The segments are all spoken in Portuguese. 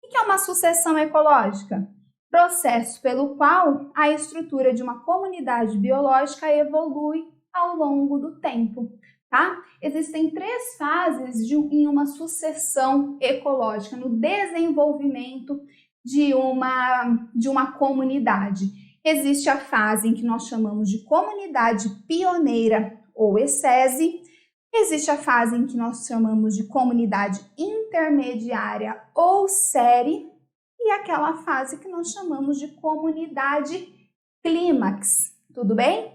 O que é uma sucessão ecológica? Processo pelo qual a estrutura de uma comunidade biológica evolui ao longo do tempo, tá? Existem 3 fases em uma sucessão ecológica, no desenvolvimento de uma comunidade. Existe a fase em que nós chamamos de comunidade pioneira ou ESESI, existe a fase em que nós chamamos de comunidade intermediária ou série, e aquela fase que nós chamamos de comunidade clímax, tudo bem?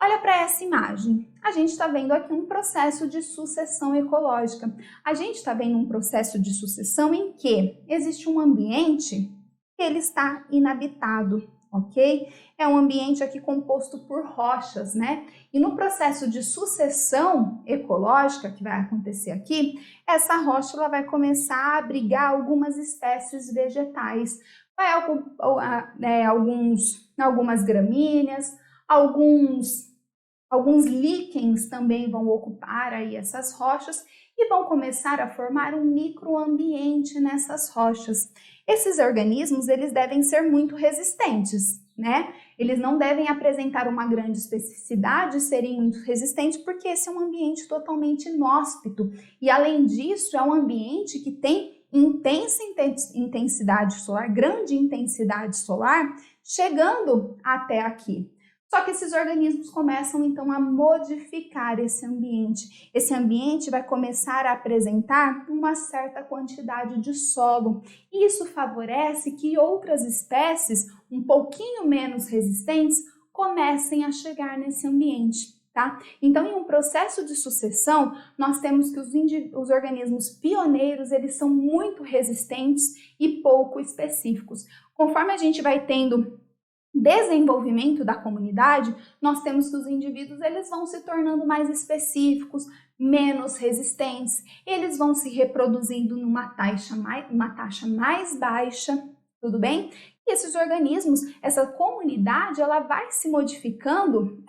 Olha para essa imagem, a gente está vendo aqui um processo de sucessão ecológica. A gente está vendo um processo de sucessão em que existe um ambiente que ele está inabitado, ok? É um ambiente aqui composto por rochas, né? E no processo de sucessão ecológica que vai acontecer aqui, essa rocha ela vai começar a abrigar algumas espécies vegetais, algumas gramíneas, alguns líquens também vão ocupar aí essas rochas e vão começar a formar um microambiente nessas rochas. Esses organismos, eles devem ser muito resistentes, né? Eles não devem apresentar uma grande especificidade, serem muito resistentes, porque esse é um ambiente totalmente inóspito. E além disso, é um ambiente que tem intensidade solar, grande intensidade solar, chegando até aqui. Só que esses organismos começam então a modificar esse ambiente. Esse ambiente vai começar a apresentar uma certa quantidade de solo. E isso favorece que outras espécies, um pouquinho menos resistentes, comecem a chegar nesse ambiente, tá? Então, em um processo de sucessão, nós temos que os organismos pioneiros, eles são muito resistentes e pouco específicos. Conforme a gente vai tendo desenvolvimento da comunidade, nós temos que os indivíduos eles vão se tornando mais específicos, menos resistentes, eles vão se reproduzindo numa taxa mais baixa, tudo bem? E esses organismos, essa comunidade, ela vai se modificando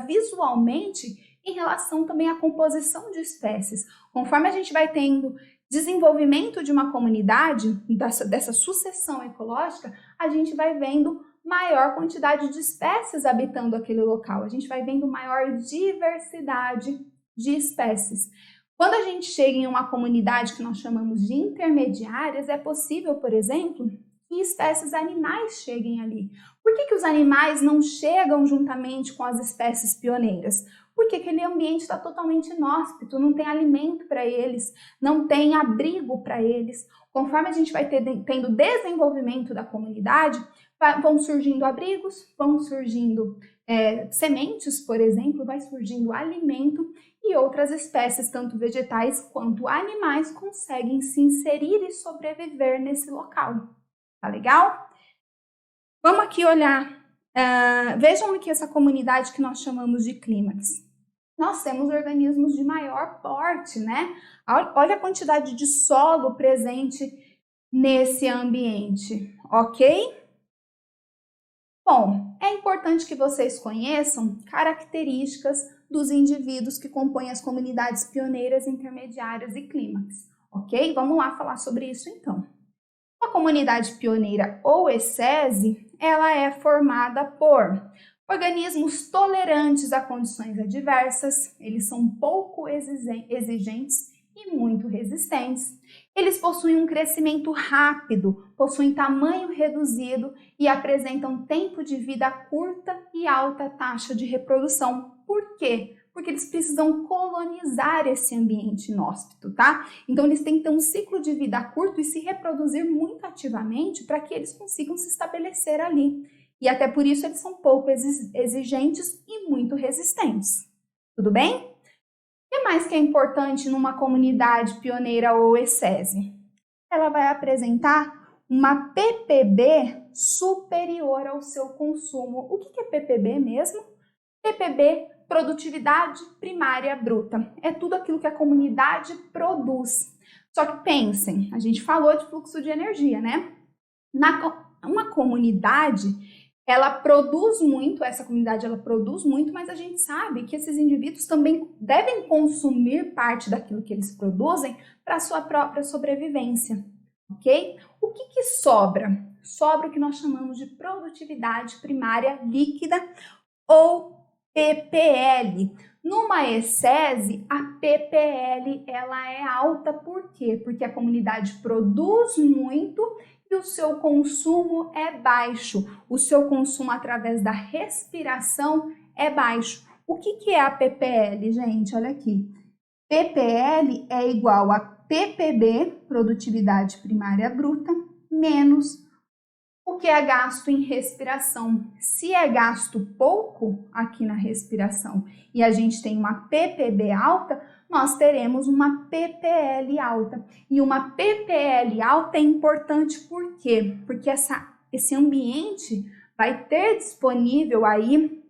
visualmente em relação também à composição de espécies. Conforme a gente vai tendo desenvolvimento de uma comunidade, dessa sucessão ecológica, a gente vai vendo maior quantidade de espécies habitando aquele local. A gente vai vendo maior diversidade de espécies. Quando a gente chega em uma comunidade que nós chamamos de intermediárias, é possível, por exemplo, que espécies animais cheguem ali. Por que os animais não chegam juntamente com as espécies pioneiras? Porque aquele ambiente está totalmente inóspito, não tem alimento para eles, não tem abrigo para eles. Conforme a gente vai tendo desenvolvimento da comunidade, vão surgindo abrigos, vão surgindo sementes, por exemplo, vai surgindo alimento e outras espécies, tanto vegetais quanto animais, conseguem se inserir e sobreviver nesse local. Tá legal? Vamos aqui olhar, vejam aqui essa comunidade que nós chamamos de clímax. Nós temos organismos de maior porte, né? Olha a quantidade de solo presente nesse ambiente, ok? Bom, é importante que vocês conheçam características dos indivíduos que compõem as comunidades pioneiras, intermediárias e clímax, ok? Vamos lá falar sobre isso então. A comunidade pioneira ou ESESI, ela é formada por organismos tolerantes a condições adversas, eles são pouco exigentes e muito resistentes. Eles possuem um crescimento rápido, possuem tamanho reduzido e apresentam tempo de vida curta e alta taxa de reprodução. Por quê? Porque eles precisam colonizar esse ambiente inóspito, tá? Então, eles têm que ter um ciclo de vida curto e se reproduzir muito ativamente para que eles consigam se estabelecer ali. E até por isso eles são pouco exigentes e muito resistentes. Tudo bem? O que mais que é importante numa comunidade pioneira ou ESESI? Ela vai apresentar uma PPB superior ao seu consumo. O que é PPB mesmo? PPB, produtividade primária bruta. É tudo aquilo que a comunidade produz. Só que pensem, a gente falou de fluxo de energia, né? Uma comunidade, ela produz muito, essa comunidade ela produz muito, mas a gente sabe que esses indivíduos também devem consumir parte daquilo que eles produzem para a sua própria sobrevivência, ok? O que sobra? Sobra o que nós chamamos de produtividade primária líquida ou PPL. Numa ecese, a PPL ela é alta, por quê? Porque a comunidade produz muito e o seu consumo é baixo. O seu consumo através da respiração é baixo. O que é a PPL, gente? Olha aqui. PPL é igual a PPB, produtividade primária bruta, menos o que é gasto em respiração. Se é gasto pouco aqui na respiração e a gente tem uma PPB alta, nós teremos uma PPL alta. E uma PPL alta é importante por quê? Porque esse ambiente vai ter disponível aí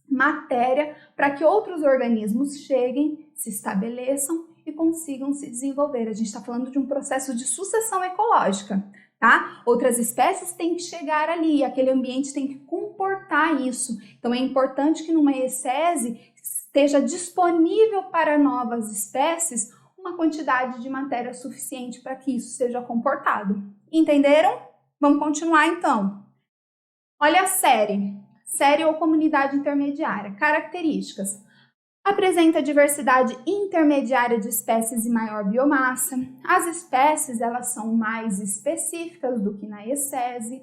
matéria para que outros organismos cheguem, se estabeleçam e consigam se desenvolver. A gente está falando de um processo de sucessão ecológica, tá? Outras espécies têm que chegar ali, aquele ambiente tem que comportar isso. Então é importante que numa ecese esteja disponível para novas espécies uma quantidade de matéria suficiente para que isso seja comportado. Entenderam? Vamos continuar então. Olha a série ou comunidade intermediária. Características. Apresenta diversidade intermediária de espécies e maior biomassa. As espécies elas são mais específicas do que na ecese.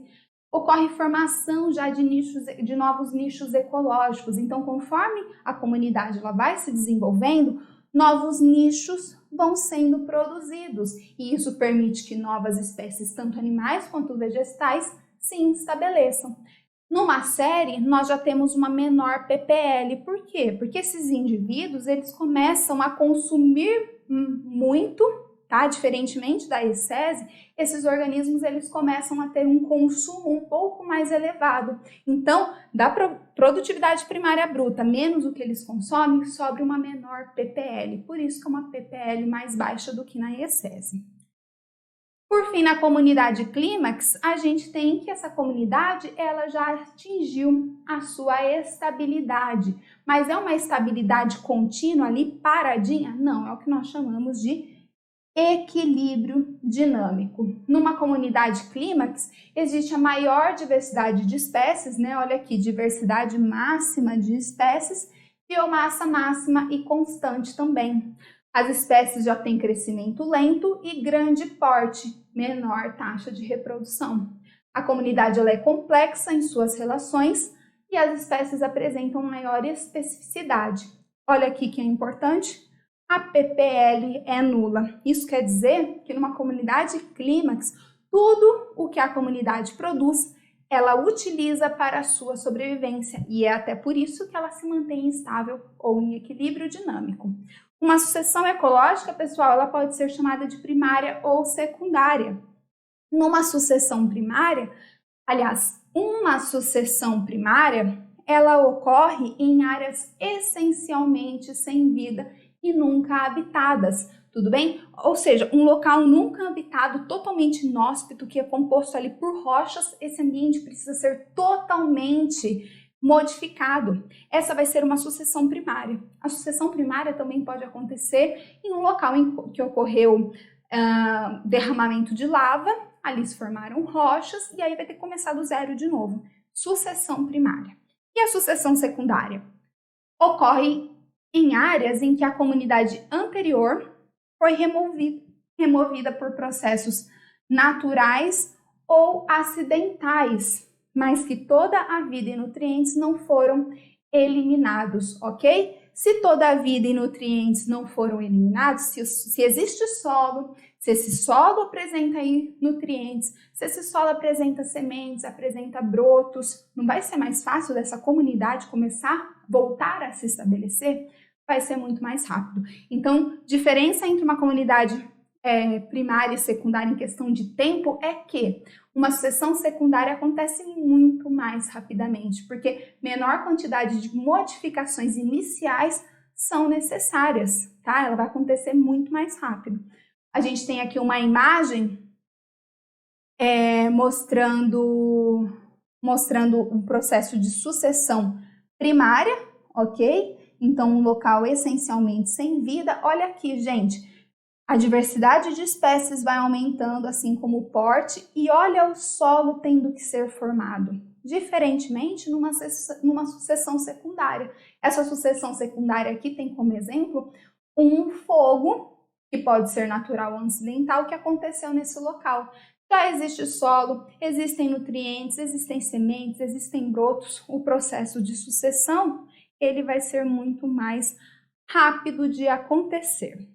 Ocorre formação já de novos nichos ecológicos. Então, conforme a comunidade ela vai se desenvolvendo, novos nichos vão sendo produzidos. E isso permite que novas espécies, tanto animais quanto vegetais, se estabeleçam. Numa série, nós já temos uma menor PPL. Por quê? Porque esses indivíduos, eles começam a consumir muito, tá? Diferentemente da ecese, esses organismos, eles começam a ter um consumo um pouco mais elevado. Então, da produtividade primária bruta, menos o que eles consomem, sobra uma menor PPL. Por isso que é uma PPL mais baixa do que na ecese. Por fim, na comunidade clímax, a gente tem que essa comunidade ela já atingiu a sua estabilidade. Mas é uma estabilidade contínua ali, paradinha? Não, é o que nós chamamos de equilíbrio dinâmico. Numa comunidade clímax, existe a maior diversidade de espécies, né? Olha aqui, diversidade máxima de espécies, biomassa máxima e constante também. As espécies já têm crescimento lento e grande porte, menor taxa de reprodução. A comunidade ela é complexa em suas relações e as espécies apresentam maior especificidade. Olha aqui que é importante, a PPL é nula. Isso quer dizer que numa comunidade clímax, tudo o que a comunidade produz, ela utiliza para a sua sobrevivência e é até por isso que ela se mantém estável ou em equilíbrio dinâmico. Uma sucessão ecológica, pessoal, ela pode ser chamada de primária ou secundária. Numa sucessão primária, aliás, uma sucessão primária, ela ocorre em áreas essencialmente sem vida e nunca habitadas, tudo bem? Ou seja, um local nunca habitado, totalmente inóspito, que é composto ali por rochas, esse ambiente precisa ser totalmente modificado. Essa vai ser uma sucessão primária. A sucessão primária também pode acontecer em um local em que ocorreu derramamento de lava, ali se formaram rochas e aí vai ter que começar do zero de novo. Sucessão primária. E a sucessão secundária? Ocorre em áreas em que a comunidade anterior foi removida por processos naturais ou acidentais, mas que toda a vida e nutrientes não foram eliminados, ok? Se toda a vida e nutrientes não foram eliminados, se existe solo, se esse solo apresenta aí nutrientes, se esse solo apresenta sementes, apresenta brotos, não vai ser mais fácil dessa comunidade começar a voltar a se estabelecer? Vai ser muito mais rápido. Então, diferença entre uma comunidade primária e secundária em questão de tempo é que uma sucessão secundária acontece muito mais rapidamente, porque menor quantidade de modificações iniciais são necessárias, tá? Ela vai acontecer muito mais rápido. A gente tem aqui uma imagem mostrando mostrando um processo de sucessão primária, ok? Então, um local essencialmente sem vida. Olha aqui, gente, a diversidade de espécies vai aumentando, assim como o porte, e olha o solo tendo que ser formado, diferentemente numa sucessão secundária. Essa sucessão secundária aqui tem como exemplo um fogo, que pode ser natural ou acidental, que aconteceu nesse local. Já existe solo, existem nutrientes, existem sementes, existem brotos. O processo de sucessão, ele vai ser muito mais rápido de acontecer.